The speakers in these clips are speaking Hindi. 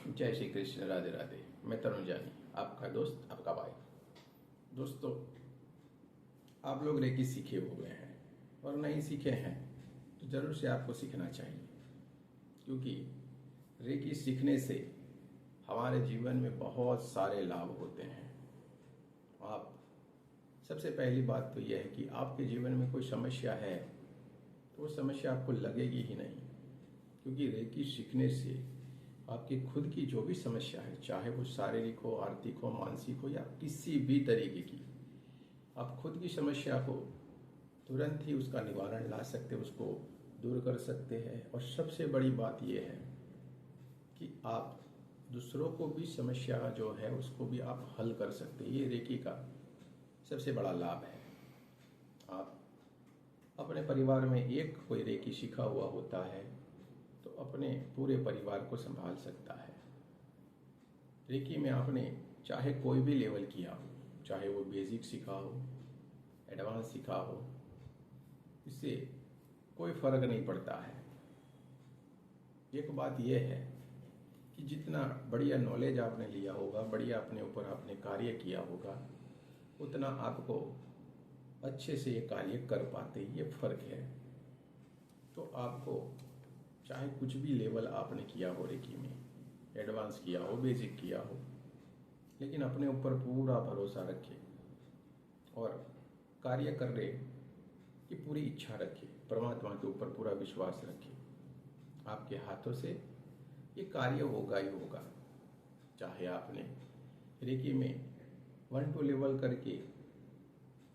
जय श्री कृष्ण, राधे राधे। मैं तरुण जानी, आपका दोस्त, आपका भाई। दोस्तों, आप लोग रेकी सीखे हुए हैं और नहीं सीखे हैं तो ज़रूर से आपको सीखना चाहिए, क्योंकि रेकी सीखने से हमारे जीवन में बहुत सारे लाभ होते हैं। आप सबसे पहली बात तो यह है कि आपके जीवन में कोई समस्या है तो वो समस्या आपको लगेगी ही नहीं, क्योंकि रेकी सीखने से आपकी खुद की जो भी समस्या है, चाहे वो शारीरिक हो, आर्थिक हो, मानसिक हो या किसी भी तरीके की, आप खुद की समस्या को तुरंत ही उसका निवारण ला सकते, उसको दूर कर सकते हैं। और सबसे बड़ी बात यह है कि आप दूसरों को भी समस्या जो है उसको भी आप हल कर सकते हैं। ये रेकी का सबसे बड़ा लाभ है। आप अपने परिवार में एक कोई रेकी सीखा हुआ होता है तो अपने पूरे परिवार को संभाल सकता है। रेकी में आपने चाहे कोई भी लेवल किया हो, चाहे वो बेसिक सीखा हो, एडवांस सीखा हो, इससे कोई फर्क नहीं पड़ता है। एक बात यह है कि जितना बढ़िया नॉलेज आपने लिया होगा, बढ़िया अपने ऊपर आपने कार्य किया होगा, उतना आपको अच्छे से ये कार्य कर पाते, ये फर्क है। तो आपको चाहे कुछ भी लेवल आपने किया हो रेकी में, एडवांस किया हो, बेसिक किया हो, लेकिन अपने ऊपर पूरा भरोसा रखें और कार्य करने की पूरी इच्छा रखें, परमात्मा के ऊपर पूरा विश्वास रखें। आपके हाथों से ये कार्य होगा ही होगा। चाहे आपने रेकी में 1-2 लेवल करके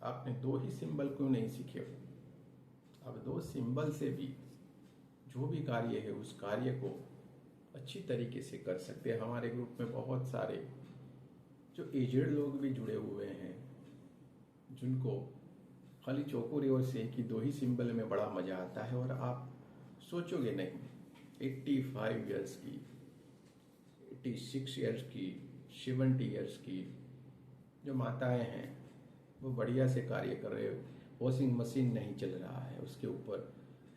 आपने 2 ही सिंबल क्यों नहीं सीखे हो, अब 2 सिंबल से भी जो भी कार्य है उस कार्य को अच्छी तरीके से कर सकते हैं। हमारे ग्रुप में बहुत सारे जो एजेड लोग भी जुड़े हुए हैं, जिनको खाली चौकोरे और से की 2 ही सिंबल में बड़ा मजा आता है। और आप सोचोगे नहीं, 85 ईयर्स की, 86 ईयर्स की, 70 ईयर्स की जो माताएं हैं वो बढ़िया से कार्य कर रहे हो। वॉशिंग मशीन नहीं चल रहा है, उसके ऊपर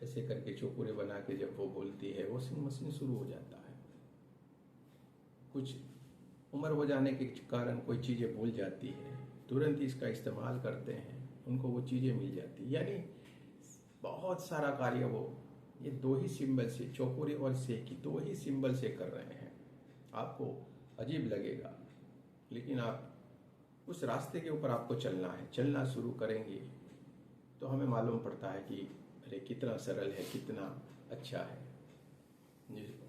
ऐसे करके चौकुरे बना के जब वो बोलती है, वॉशिंग मशीन शुरू हो जाता है। कुछ उम्र हो जाने के कारण कोई चीज़ें भूल जाती है, तुरंत ही इसका इस्तेमाल करते हैं, उनको वो चीज़ें मिल जाती है। यानी बहुत सारा कार्य वो ये 2 ही सिंबल से, चौकुरे और से की 2 ही सिंबल से कर रहे हैं। आपको अजीब लगेगा, लेकिन आप उस रास्ते के ऊपर आपको चलना है। चलना शुरू करेंगे तो हमें मालूम पड़ता है कि अरे कितना सरल है, कितना अच्छा है।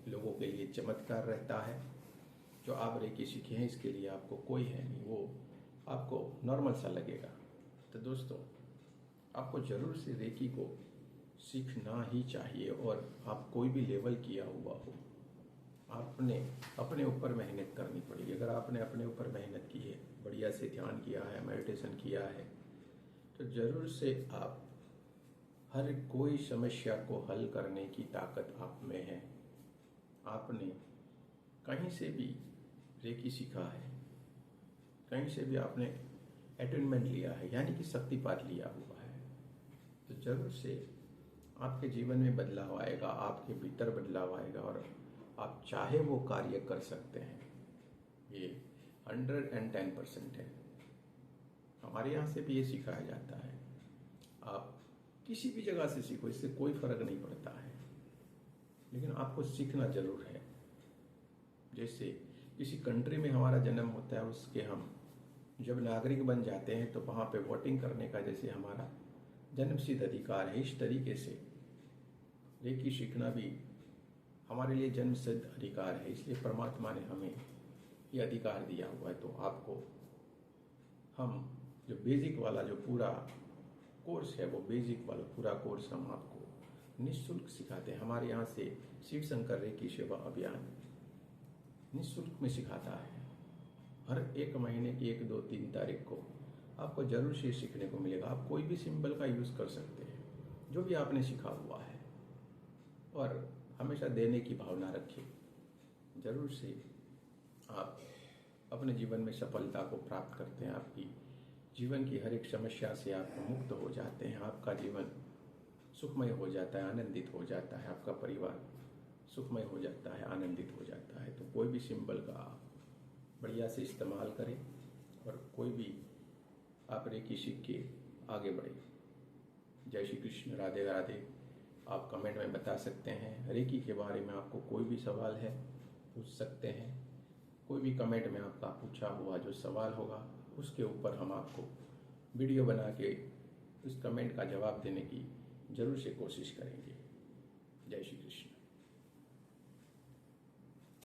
लोगों के लिए चमत्कार रहता है। जो आप रेकी सीखे हैं इसके लिए आपको कोई है नहीं, वो आपको नॉर्मल सा लगेगा। तो दोस्तों, आपको ज़रूर से रेकी को सीखना ही चाहिए। और आप कोई भी लेवल किया हुआ हो, आपने अपने ऊपर मेहनत करनी पड़ेगी। अगर आपने अपने ऊपर मेहनत की है, बढ़िया से ध्यान किया है, मेडिटेशन किया है, तो ज़रूर से आप हर कोई समस्या को हल करने की ताकत आप में है। आपने कहीं से भी रेकी सीखा है, कहीं से भी आपने अटेनमेंट लिया है, यानी कि शक्तिपात लिया हुआ है, तो जरूर से आपके जीवन में बदलाव आएगा, आपके भीतर बदलाव आएगा और आप चाहे वो कार्य कर सकते हैं। ये 110% है। हमारे यहाँ से भी ये सिखाया जाता है। आप किसी भी जगह से सीखो, इससे कोई फर्क नहीं पड़ता है, लेकिन आपको सीखना जरूर है। जैसे किसी कंट्री में हमारा जन्म होता है, उसके हम जब नागरिक बन जाते हैं तो वहाँ पे वोटिंग करने का जैसे हमारा जन्मसिद्ध अधिकार है, इस तरीके से रेकी सीखना भी हमारे लिए जन्मसिद्ध अधिकार है। इसलिए परमात्मा ने हमें ये अधिकार दिया हुआ है। तो आपको हम जो बेसिक वाला जो पूरा कोर्स है, वो बेसिक वाला पूरा कोर्स हम आपको निःशुल्क सिखाते हैं। हमारे यहाँ से शिव शंकर रेकी सेवा अभियान निःशुल्क में सिखाता है। हर एक महीने की 1, 2, 3 तारीख को आपको जरूर से सीखने को मिलेगा। आप कोई भी सिंबल का यूज़ कर सकते हैं, जो भी आपने सीखा हुआ है, और हमेशा देने की भावना रखिए। जरूर से आप अपने जीवन में सफलता को प्राप्त करते हैं। आपकी जीवन की हर एक समस्या से आप मुक्त हो जाते हैं। आपका जीवन सुखमय हो जाता है, आनंदित हो जाता है। आपका परिवार सुखमय हो जाता है, आनंदित हो जाता है। तो कोई भी भी सिंबल का बढ़िया से इस्तेमाल करें और कोई भी आप रेकी सीख के आगे बढ़े। जय श्री कृष्ण, राधे राधे। आप कमेंट में बता सकते हैं। रेकी के बारे में आपको कोई भी सवाल है पूछ सकते हैं। कोई भी कमेंट में आपका पूछा हुआ जो सवाल होगा उसके ऊपर हम आपको वीडियो बना के उस कमेंट का जवाब देने की जरूर से कोशिश करेंगे। जय श्री कृष्ण।